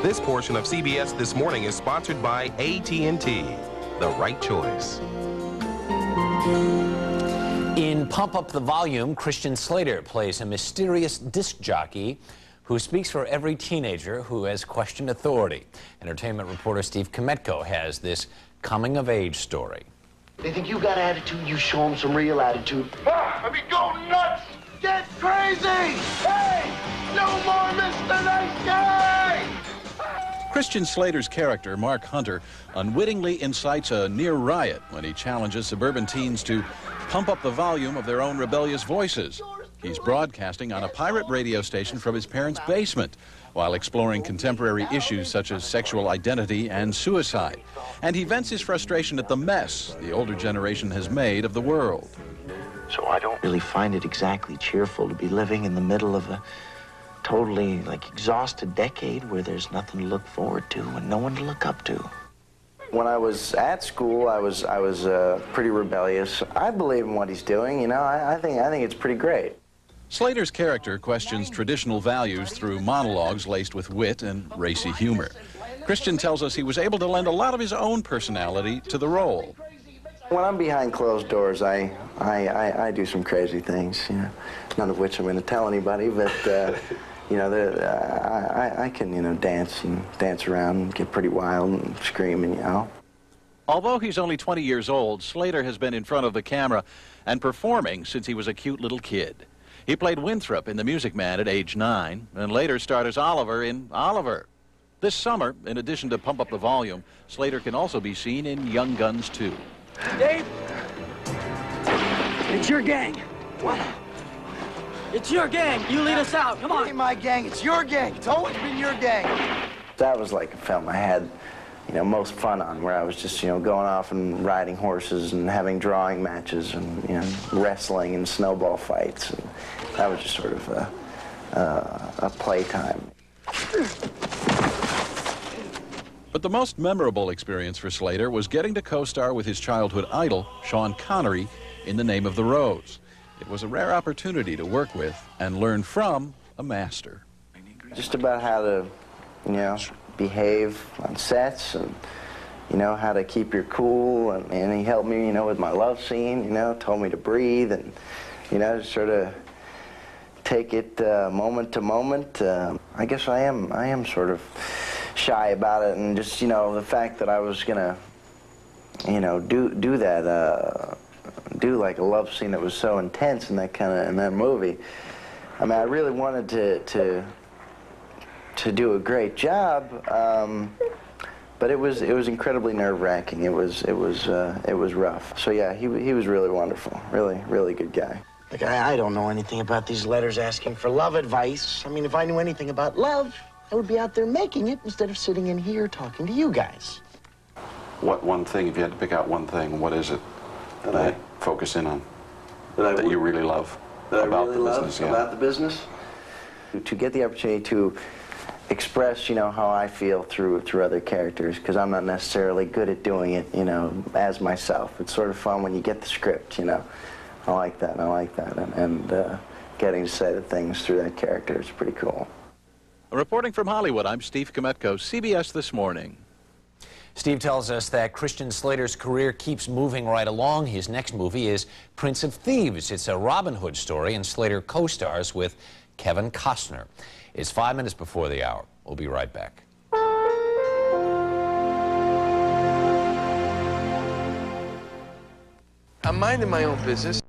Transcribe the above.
This portion of CBS This Morning is sponsored by AT&T, the right choice. In Pump Up the Volume, Christian Slater plays a mysterious disc jockey who speaks for every teenager who has questioned authority. Entertainment reporter Steve Kometko has this coming-of-age story. They think you got attitude, you show them some real attitude. I mean, go nuts! Get crazy! Hey! No more Mr. Nice Guy! Christian Slater's character, Mark Hunter, unwittingly incites a near riot when he challenges suburban teens to pump up the volume of their own rebellious voices. He's broadcasting on a pirate radio station from his parents' basement while exploring contemporary issues such as sexual identity and suicide. And he vents his frustration at the mess the older generation has made of the world. So I don't really find it exactly cheerful to be living in the middle of a totally, exhausted decade where there's nothing to look forward to and no one to look up to. When I was at school, I was pretty rebellious. I believe in what he's doing, you know. I think it's pretty great. Slater's character questions traditional values through monologues laced with wit and racy humor. Christian tells us he was able to lend a lot of his own personality to the role. When I'm behind closed doors, I do some crazy things, you know, none of which I'm going to tell anybody, but, you know, I can, you know, dance around and get pretty wild and scream and yell. Although he's only 20 years old, Slater has been in front of the camera and performing since he was a cute little kid. He played Winthrop in The Music Man at age 9 and later starred as Oliver in Oliver. This summer, in addition to Pump Up the Volume, Slater can also be seen in Young Guns 2. Dave, it's your gang. What? It's your gang. You lead us out. Come on. It ain't my gang, it's your gang. It's always been your gang. That was like a film I had, you know, most fun on, where I was just, you know, going off and riding horses and having drawing matches and, you know, wrestling and snowball fights. And that was just sort of a playtime. But the most memorable experience for Slater was getting to co-star with his childhood idol, Sean Connery, in The Name of the Rose. It was a rare opportunity to work with and learn from a master. Just about how to, you know, behave on sets and, you know, how to keep your cool. And he helped me, you know, with my love scene, you know, told me to breathe and, you know, just sort of take it moment to moment. I guess I am sort of shy about it, and just, you know, the fact that I was gonna, you know, do that, do like a love scene that was so intense in that movie. I mean, I really wanted to do a great job, but it was incredibly nerve-wracking. It was rough. So yeah, he was really wonderful, really good guy. Look, I don't know anything about these letters asking for love advice. I mean, if I knew anything about love, I would be out there making it instead of sitting in here talking to you guys. What one thing, if you had to pick out one thing, what is it that I focus in on that you really love about the business? Yeah. About the business? To get the opportunity to express, you know, how I feel through other characters, because I'm not necessarily good at doing it, you know, as myself. It's sort of fun when you get the script, you know. I like that, and getting to say the things through that character is pretty cool. Reporting from Hollywood, I'm Steve Kometko, CBS This Morning. Steve tells us that Christian Slater's career keeps moving right along. His next movie is Prince of Thieves. It's a Robin Hood story, and Slater co-stars with Kevin Costner. It's 5 minutes before the hour. We'll be right back. I'm minding my own business.